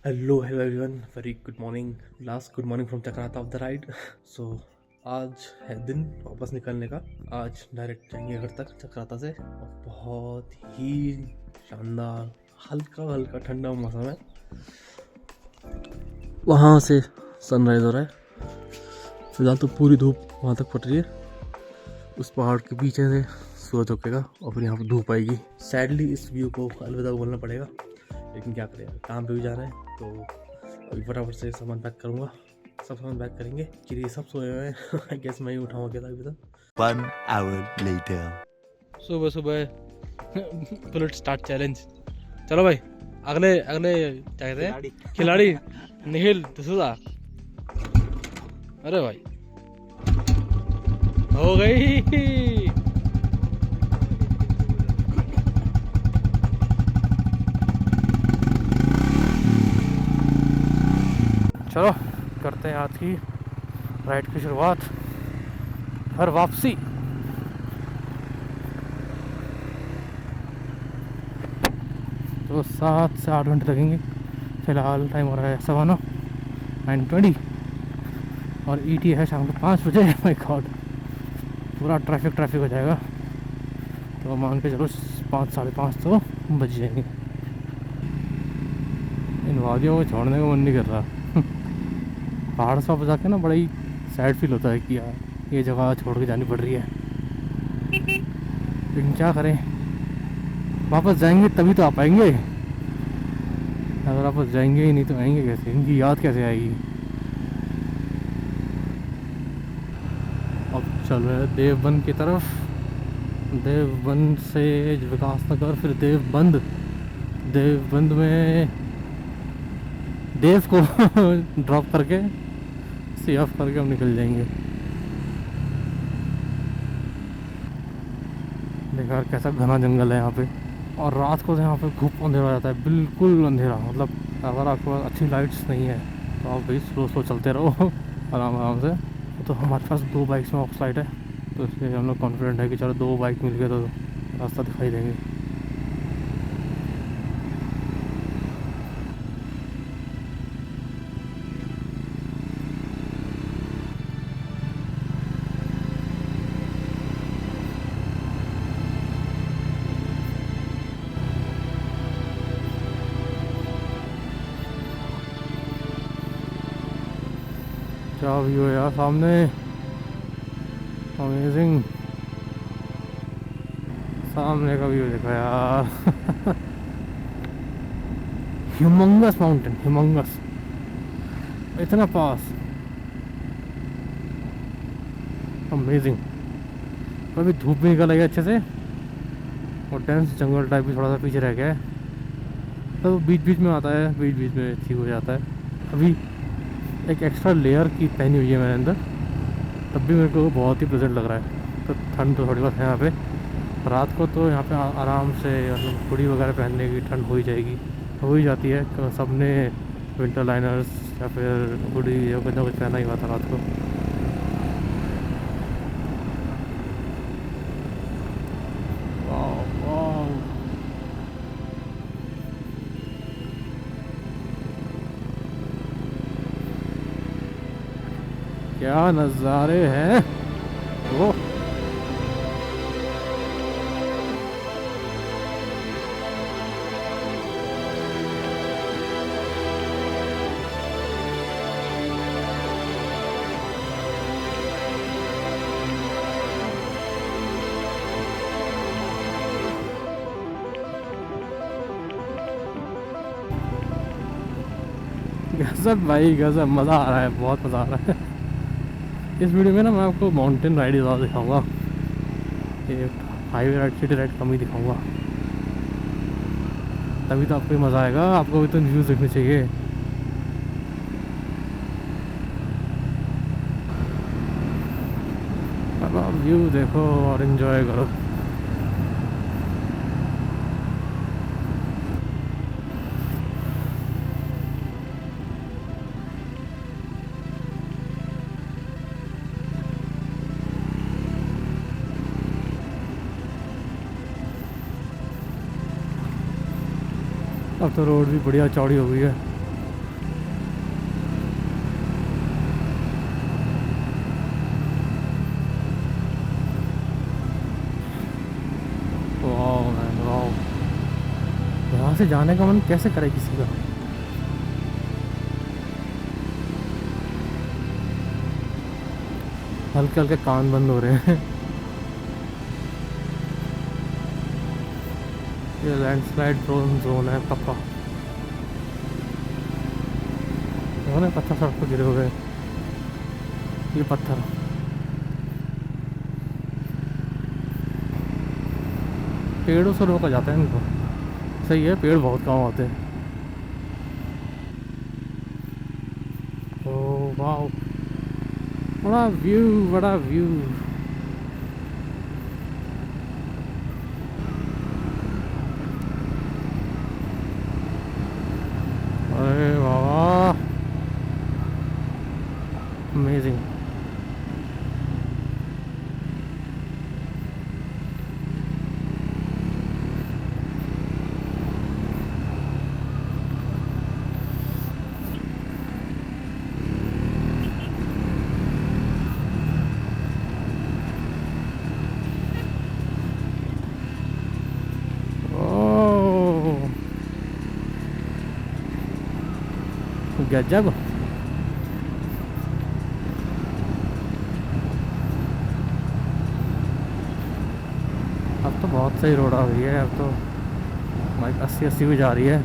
Hello hello everyone, very good morning. Last good morning from Chakrata of the ride. So आज है दिन वापस निकलने का। आज डायरेक्ट जाएंगे घर तक चक्राता से, और बहुत ही शानदार हल्का हल्का ठंडा मौसम है। वहाँ से सनराइज हो रहा है। फिलहाल तो पूरी धूप वहाँ तक फट रही है। उस पहाड़ के पीछे से सूरज उगेगा और फिर यहाँ पर धूप आएगी। सैडली इस व्यू को अलविदा बोलना पड़ेगा, लेकिन क्या करें, काम पे भी जाना है। तो अभी फटाफट से सामान पैक करूँगा। सब सामान पैक करेंगे। चिड़िया सब सोए हुए हैं। आई गेस मैं ही उठाऊँ अकेला अभी तक। 1 hour later. सुबह सुबह बुलेट स्टार्ट चैलेंज। चलो भाई, अगले अगले क्या कहते हैं, खिलाड़ी निखिल धसूदा। अरे भाई हो गई। चलो करते हैं आज की राइड की शुरुआत। घर वापसी। तो 7 से 8 घंटे लगेंगे। फिलहाल टाइम हो रहा है 9:20 और ईटी है शाम को 5 बजे। माय गॉड, पूरा ट्रैफिक हो जाएगा। तो मान के चलो 5 साढ़े 5 तो बज जाएंगे। इन वादियों को छोड़ने का मन नहीं कर रहा। पहाड़ सब जाके ना बड़ा ही सैड फील होता है कि यार ये जगह छोड़ के जानी पड़ रही है, लेकिन क्या करें, वापस जाएंगे तभी तो आ पाएंगे। अगर वापस जाएंगे ही नहीं तो आएंगे कैसे, इनकी याद कैसे आएगी। अब चल रहे हैं देवबंद की तरफ। देवबंद से विकासनगर, फिर देवबंद। देवबंद में देव को ड्रॉप करके सी ऑफ करके हम निकल जाएंगे। देखा यार कैसा घना जंगल है यहाँ पे, और रात को तो यहाँ पे खूब अंधेरा हो जाता है, बिल्कुल अंधेरा। मतलब अगर आपके पास अच्छी लाइट्स नहीं है तो आप भाई स्लो चलते रहो आराम से। तो हमारे पास 2 बाइक्स में ऑक्स लाइट है, तो इसलिए हम लोग कॉन्फिडेंट है कि चलो 2 बाइक मिल गए तो रास्ता दिखाई देंगे। क्या व्यू है यार सामने, अमेजिंग। सामने का व्यू देखो यार। ह्यूमंगस माउंटेन, ह्यूमंगस, इतना पास, अमेजिंग। कभी धूप भी निकल आई है अच्छे से, और डेंस जंगल टाइप भी थोड़ा सा पीछे रह गया है। तो बीच बीच में आता है, बीच बीच में ठीक हो जाता है। अभी एक एक्स्ट्रा लेयर की पहनी हुई है मैंने अंदर, तब भी मेरे को बहुत ही प्लेजेंट लग रहा है। तो ठंड तो थोड़ी बहुत है यहाँ पे। रात को तो यहाँ पे आराम से मतलब हुडी वगैरह पहनने की ठंड हो ही जाएगी, हो ही जाती है। तो सब ने विंटर लाइनर्स या फिर हुडी या कुछ ना कुछ पहना ही हुआ था रात को। वाह वाह, क्या नज़ारे हैं वो। गजब भाई गजब, मज़ा आ रहा है, बहुत मज़ा आ रहा है। इस वीडियो में ना मैं आपको माउंटेन राइड ज़्यादा दिखाऊंगा, ये हाईवे राइड सिटी राइड कम ही दिखाऊंगा, तभी तो आपको मज़ा आएगा। आपको भी तो व्यूज़ देखने चाहिए। अब आप व्यू देखो और इन्जॉय करो। अब तो रोड भी बढ़िया चौड़ी हो गई है। से जाने का मन कैसे करे किसी का। हल्के हल्के कान बंद हो रहे हैं। ये लैंडस्लाइड प्रोन जोन है पक्का। पत्थर सड़क पर गिरे हुए, ये पत्थर पेड़ों से रोका जाता है इनको। सही है, पेड़ बहुत कम होते हैं। ओह वाह, बड़ा व्यू, बड़ा व्यू। अरे वाह, अमेजिंग। गजब। अब तो बहुत सही रोड आ गई है, अब तो बाइक 80-80 भी जा रही है।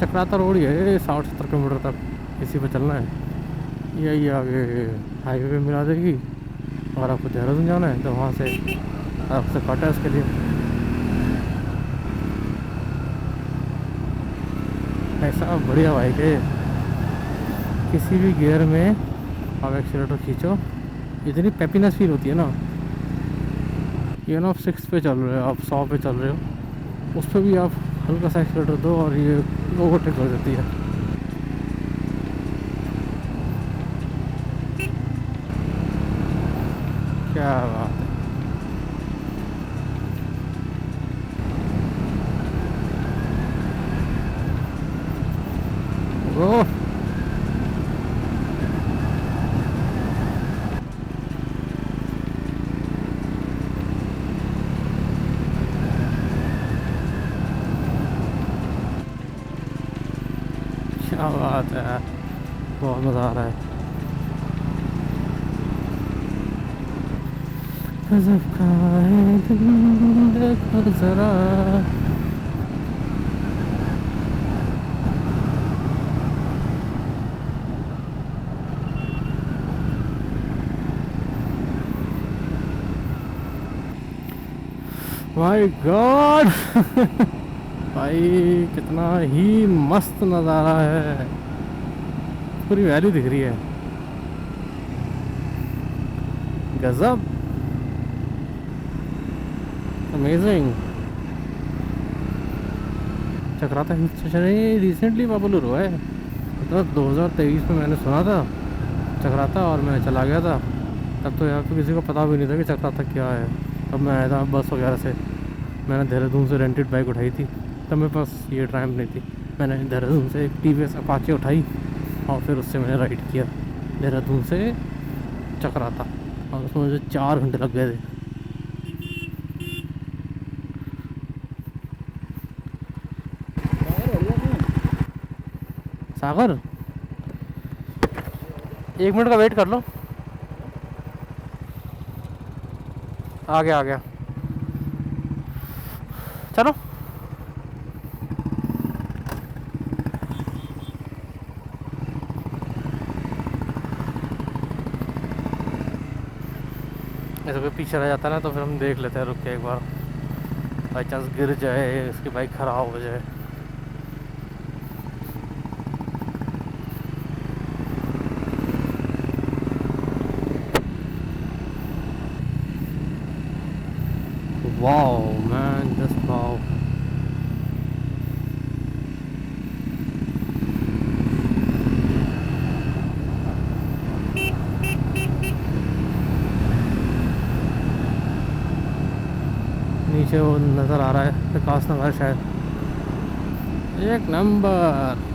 चक्राता रोड ही है, 60-70 किलोमीटर तक इसी पे चलना है। यही आगे हाईवे पे मिला देगी। अगर आपको देहरादून जाना है तो वहाँ से आपसे कट है उसके लिए। ऐसा बढ़िया बाइक है, किसी भी गियर में आप एक्सीलेटर खींचो, इतनी पेपीनेस फील होती है ना। ये ना आप 6 पे चल रहे हो, आप 100 पे चल रहे हो, उस पर भी आप हल्का सा एक्सीलेटर दो और ये ओवरटेक कर देती है। क्या बात है। ओह क्या बात है, बहुत मज़ा आ रहा है। गज़ब का है दिन, देखो ज़रा। माय गॉड भाई कितना ही मस्त नज़ारा है, पूरी वैली दिख रही है। गजब, amazing. Chakrata hill station recently popular हुआ है, मतलब 2023 में मैंने सुना था चक्राता, और मैं चला गया था। तब तो यहाँ पे किसी को पता भी नहीं था कि चक्राता क्या है। तब मैं आया था बस वगैरह से, मैंने देहरादून से रेंटेड बाइक उठाई थी, तब मेरे पास ये ट्रायम्फ नहीं थी। मैंने देहरादून से एक TVS अपाचे उठाई और फिर उससे मैंने राइड किया देहरादून से चक्राता, और उसमें मुझे 4 घंटे लग गए थे। सागर 1 मिनट का वेट कर लो, आ गया आ गया, चलो। ऐसे कोई पीछे रह जाता है ना तो फिर हम देख लेते हैं रुक के एक बार, बाई चांस गिर जाए, उसकी बाइक ख़राब हो जाए। Wow man, just wow. नीचे वो नज़र आ रहा है विकास नगर शायद, एक नंबर।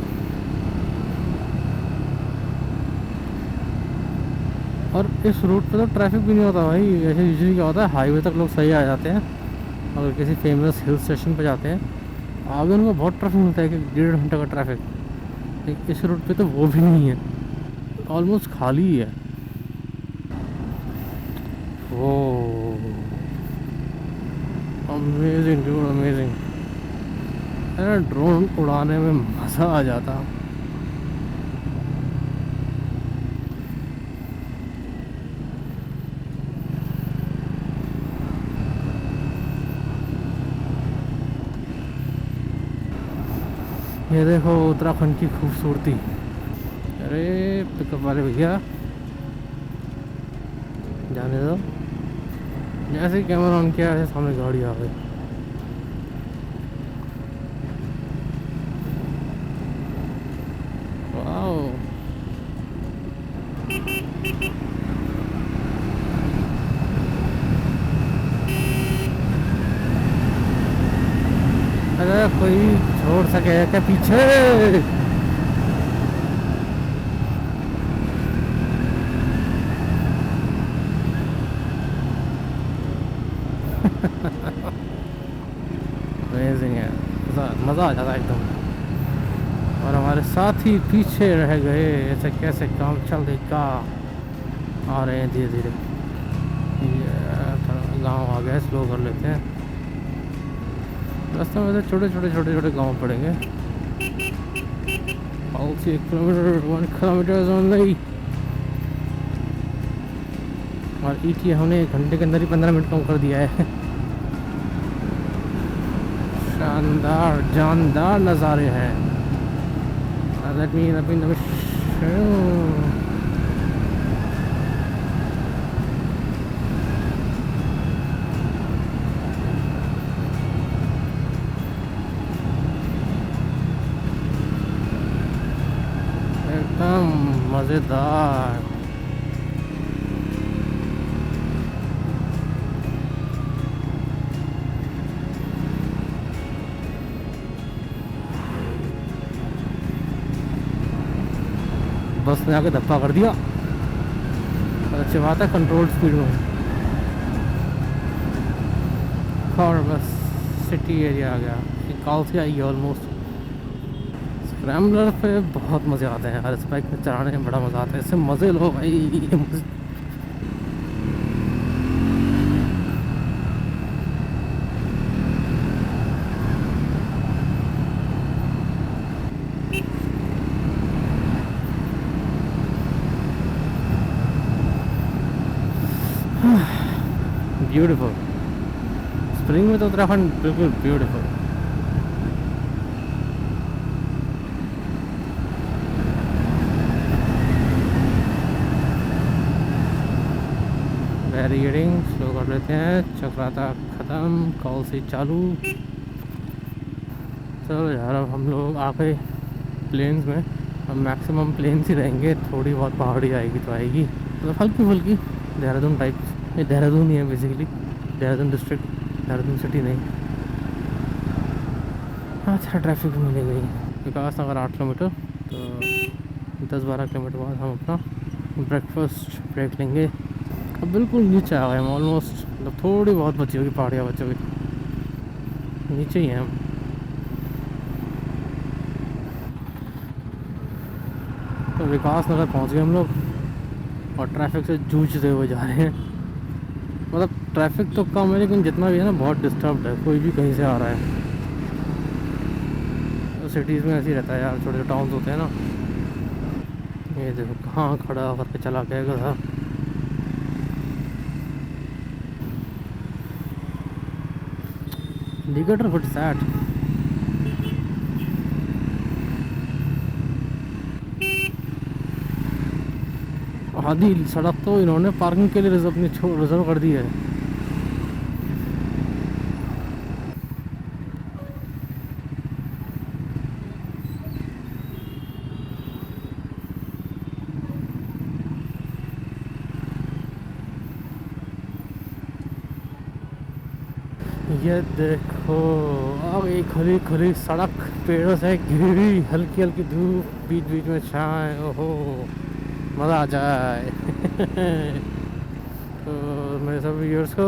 और इस रूट पे तो ट्रैफिक भी नहीं होता भाई। ऐसे यूजुअली क्या होता है, हाईवे तक लोग सही आ जाते हैं, अगर किसी फेमस हिल स्टेशन पे जाते हैं आगे उनका बहुत ट्रैफिक मिलता है कि 1.5 घंटे का ट्रैफिक, लेकिन इस रूट पे तो वो भी नहीं है, ऑलमोस्ट खाली ही है। वो अमेजिंग ड्यूड, अमेजिंग। अरे ड्रोन उड़ाने में मज़ा आ जाता। ये देखो उत्तराखंड की खूबसूरती। अरे पिकअप वाले भैया जाने दो। जैसे ही कैमरा ऑन किया है सामने गाड़ी आ गई। वाओ, अरे कोई छोड़ सके क्या पीछे? अमेजिंग है, मज़ा आ जाता है एकदम। और हमारे साथ ही पीछे रह गए, ऐसे कैसे काम चलेगा। आ रहे हैं धीरे धीरे, थोड़ा गाँव आ गया, स्लो कर लेते हैं। रास्ते में तो छोटे छोटे गाँव पड़ेंगे। 1 किलोमीटर 1 किलोमीटर ओनली। और ETA हमने 1 घंटे के अंदर ही 15 मिनट कम कर दिया है। शानदार जानदार नज़ारे हैं। Let me show। एकदम मज़ेदार। बस ने आके धप्पा कर दिया। अच्छी बात है, कंट्रोल स्पीड में। और बस सिटी एरिया आ गया, कॉल से आई ऑलमोस्ट। स्क्रैम्बलर पे बहुत मज़े आते हैं यार, इस बाइक में चलाने में बड़ा मज़ा आता है। इससे मज़े लो भाई। ब्यूटीफुल। स्प्रिंग में तो उत्तराखंड बिल्कुल ब्यूटीफुल। बैरियरिंग स्लो कर लेते हैं। चक्राता ख़त्म, कॉल से चालू। चलो यार, अब हम लोग आ गए प्लेन्स में। अब मैक्सिमम प्लेन्स ही रहेंगे, थोड़ी बहुत पहाड़ी आएगी तो आएगी, मतलब हल्की फुल्की देहरादून टाइप। ये देहरादून ही है basically, Dehradun district, Dehradun city नहीं। अच्छा ट्रैफिक मिल गई। विकास नगर 8 किलोमीटर, तो 10-12 किलोमीटर बाद हम अपना ब्रेकफास्ट ब्रेक लेंगे। अब बिल्कुल नीचे आ गए हम ऑलमोस्ट, मतलब थोड़ी बहुत बची होगी पहाड़ियाँ बची होगी, नीचे ही हैं हम। तो विकास नगर पहुँच गए हम लोग और ट्रैफिक से जूझते हुए जा रहे हैं। मतलब ट्रैफिक तो कम है, लेकिन जितना भी है ना बहुत डिस्टर्ब्ड है, कोई भी कहीं से आ रहा है। तो सिटीज़ में ऐसे ही रहता है यार, छोटे छोटे टाउन्स होते हैं ना। ये देखो कहाँ खड़ा करके चला गया गधा। Indicator what is that? आधी सड़क तो इन्होंने पार्किंग के लिए रिजर्व कर दी है। ये देखो आ गई खुली खुली सड़क, पेड़ों से घिरी हुई, हल्की हल्की धूप, बीच बीच में छाए। ओहो मज़ा आ जाए। तो मेरे सब व्यूअर्स को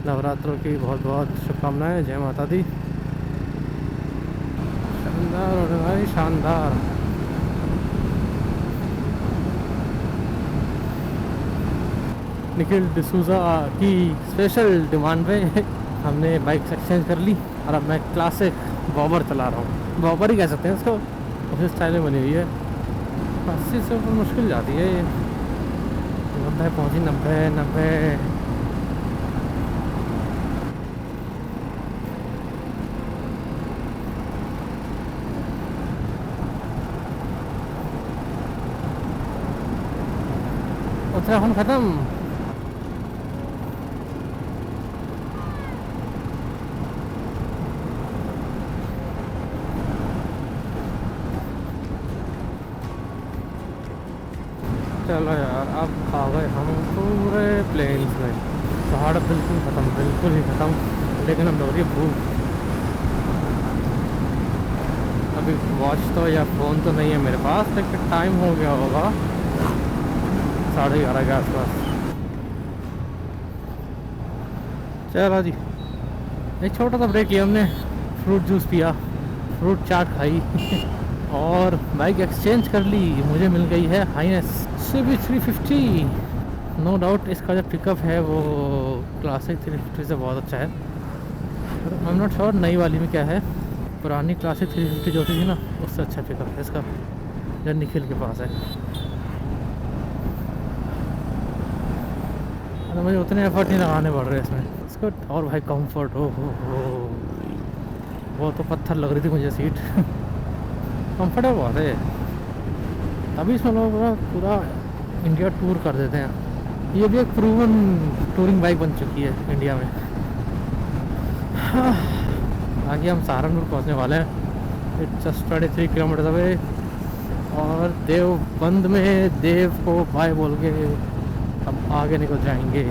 नवरात्रों की बहुत बहुत शुभकामनाएं। जय माता दी। भाई शानदार। निखिल डिसूजा की स्पेशल डिमांड पे हमने बाइक एक्सचेंज कर ली और अब मैं क्लासिक बॉबर चला रहा हूँ। बॉबर ही कह सकते हैं इसको, उसी स्टाइल में बनी हुई है। 80 से ऊपर मुश्किल जाती है ये। 90 पहुँची, 90। उत्तराखंड खत्म। चलो यार, अब आ गए हम पूरे प्लेन्स में। पहाड़ बिल्कुल ख़त्म, बिल्कुल ही ख़त्म। लेकिन अब हो रही है भूख। अभी वॉच तो या फ़ोन तो नहीं है मेरे पास, लेकिन टाइम हो गया होगा 11:30 के आसपास। चलो जी, एक छोटा सा ब्रेक लिया हमने, फ्रूट जूस पिया, फ्रूट चाट खाई और बाइक एक्सचेंज कर ली। मुझे मिल गई है हाइनेस CB 350। नो डाउट इसका जो पिकअप है वो क्लासिक 350 से बहुत अच्छा है। आई एम नॉट श्योर नई वाली में क्या है। पुरानी क्लासिक 350 जो थी ना, उससे अच्छा पिकअप है इसका, जो निखिल के पास है। तो मुझे उतने एफर्ट नहीं लगाने पड़ रहे इसमें इसको। और भाई कंफर्ट हो, वो तो पत्थर लग रही थी मुझे सीट कंफर्टेबल बहुत है। अभी इसमें लोग पूरा इंडिया टूर कर देते हैं। ये भी एक प्रूवन टूरिंग बाइक बन चुकी है इंडिया में। आगे हम सहारनपुर पहुंचने वाले हैं। It's just 23 kilometre away. और देवबंद में देव को बाय बोल के अब आगे निकल जाएंगे।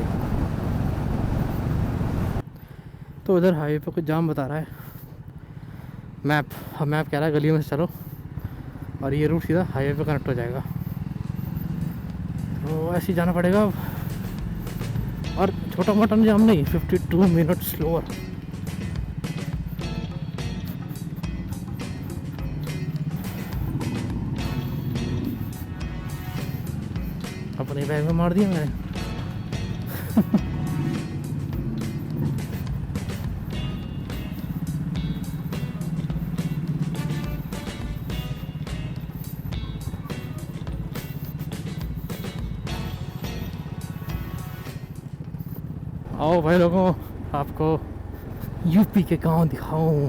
तो उधर हाईवे पे कुछ जाम बता रहा है मैप कह रहा है गलियों में से चलो, और ये रूट सीधा हाईवे पे कनेक्ट हो जाएगा। तो ऐसे ही जाना पड़ेगा अब। और छोटा मोटा जाम नहीं, 52 मिनट स्लोअर। अपने बैग में मार दिया मैंने आओ भाई लोगों, आपको यूपी के गांव दिखाऊं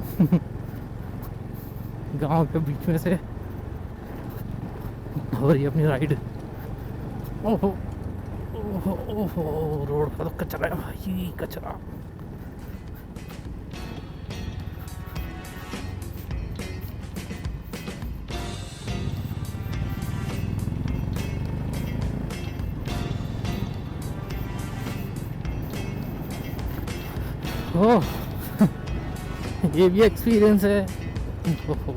गांव के बीच में से हो रही अपनी राइड। ओहो ओहो ओहो, रोड का तो कचरा है भाई, कचरा। ओह ये भी एक्सपीरियंस है। ओहो।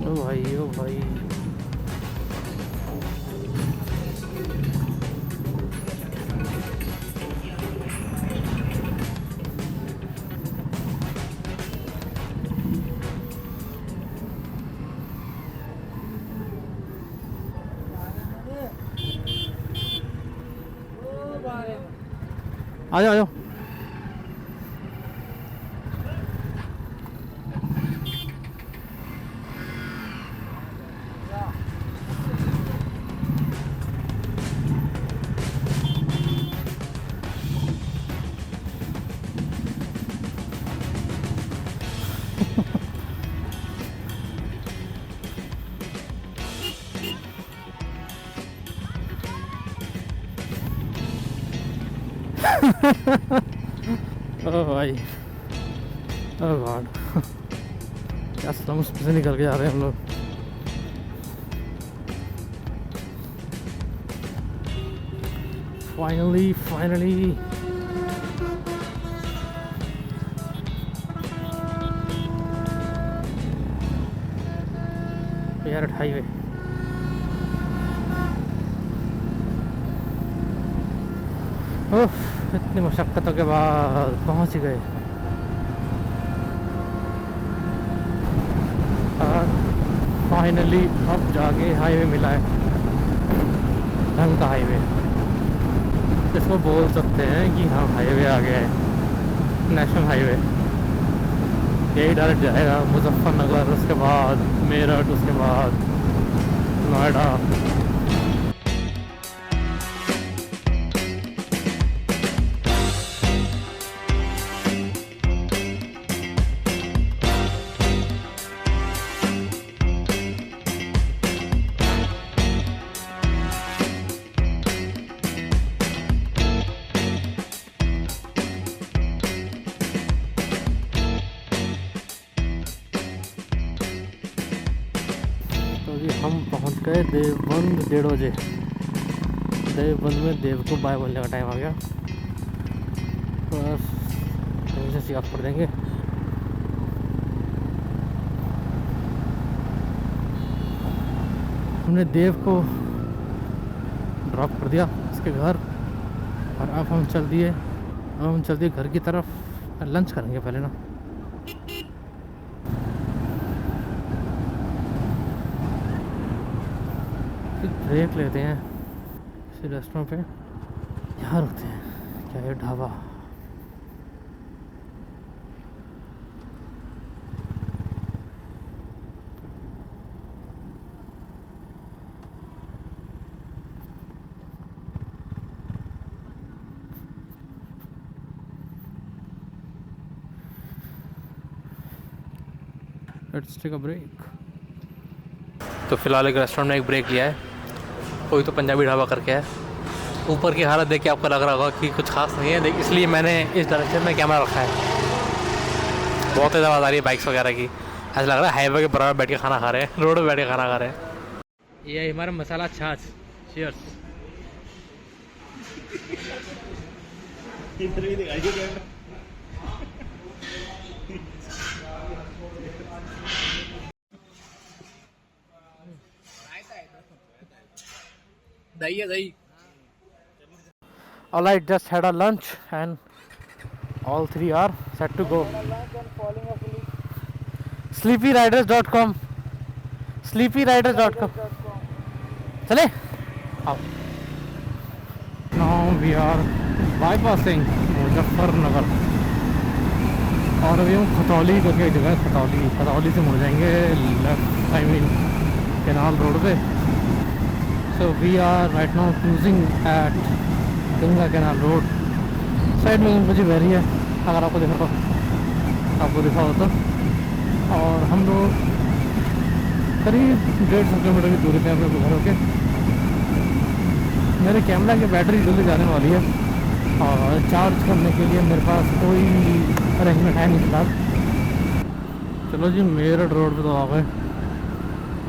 ओ भाई, ओ भाई, आ जाओ आ जाओ। ओ भाई, ओ गॉड, क्या स्लम्स से निकल के जा रहे हैं हम लोग। फाइनली यार हाईवे। ओह इतनी मशक्क़तों के बाद पहुंच ही गए। फाइनली अब जाके हाईवे मिला है, ढंग का हाईवे। इसको बोल सकते हैं कि हाँ हाईवे आ गया है, नेशनल हाईवे। यही डायरेक्ट जाएगा मुजफ्फरनगर, उसके बाद मेरठ, उसके बाद नोएडा। तो अभी हम पहुंच गए देवबंद 1:30 बजे। देवबंद में देव को बाय बोलने का टाइम आ गया। बस वहीं से सियाफ कर देंगे। हमने देव को ड्रॉप कर दिया उसके घर, और अब हम चल दिए घर की तरफ। लंच करेंगे पहले ना। ब्रेक लेते हैं किसी रेस्टोरेंट पे। यहाँ रुकते हैं, क्या है dhaba. Let's take a break. तो फिलहाल एक रेस्टोरेंट में एक ब्रेक लिया है। कोई तो पंजाबी ढाबा करके है। ऊपर की हालत देख के आपको लग रहा होगा कि कुछ खास नहीं है, लेकिन इसलिए मैंने इस डायरेक्शन में कैमरा रखा है। बहुत तेज़ आवाज़ आ रही है बाइक्स वगैरह की। ऐसा लग रहा है हाईवे के बराबर बैठ के खाना खा रहे हैं, रोड पे बैठ के खाना खा रहे हैं। ये हमारा मसाला छाछ। चीयर्स। दही है दही। All right, just had a lunch and all three are set to go. sleepyriders.com sleepyriders.com चले आओ। Now we are bypassing Muzaffarnagar और अभी हम खतौली करके एक जगह है, खतौली से मुड़ जाएंगे left, I mean canal road पे। So we are right now cruising at Ganga canal road. Side में मुझे बहरी है, अगर आपको दिखा होता। और हम लोग करीब 150 किलोमीटर की दूरी पे अपने घरों के। मेरे कैमरा की बैटरी जल्दी जाने वाली है और चार्ज करने के लिए मेरे पास कोई अरेंजमेंट है नहीं फिलहाल। चलो जी, मेरठ रोड पे तो आ गए।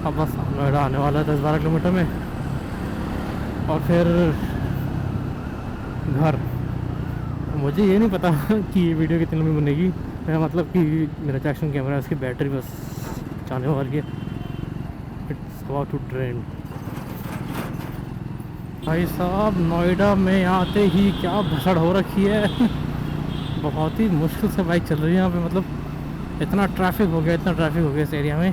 अब बस नोएडा आने वाला है 10-12 किलोमीटर में, और फिर घर। मुझे ये नहीं पता कि ये वीडियो कितनी लंबी बनेगी। मेरा मतलब कि मेरा जो एक्शन कैमरा है उसकी बैटरी बस जाने वाली है। It's about to drain. भाई साहब, नोएडा में आते ही क्या भसड़ हो रखी है। बहुत ही मुश्किल से बाइक चल रही है यहाँ पे। मतलब इतना ट्रैफिक हो गया इस एरिया में।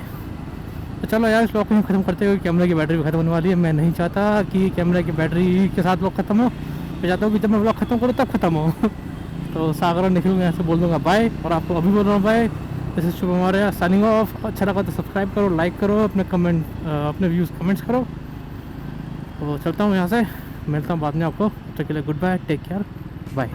तो चलो यार, इस ब्लॉग को ख़त्म करते हुए। कैमरे की बैटरी भी ख़त्म होने वाली है। मैं नहीं चाहता कि कैमरे की बैटरी के साथ ब्लॉग ख़त्म हो। मैं चाहता हूँ कि जब मैं ब्लॉग ख़त्म करूँ तब ख़त्म हो। तो सागर और निखिल मैं ऐसे बोल दूँगा बाय, और आपको अभी बोल रहा हूँ bye. This is Shubham Arya signing off. अच्छा लगा तो सब्सक्राइब करो, लाइक करो, अपने व्यूज़ कमेंट्स करो। तो चलता हूँ यहाँ से, मिलता हूँ बाद में आपको। तब तक के लिए good bye, take care, bye.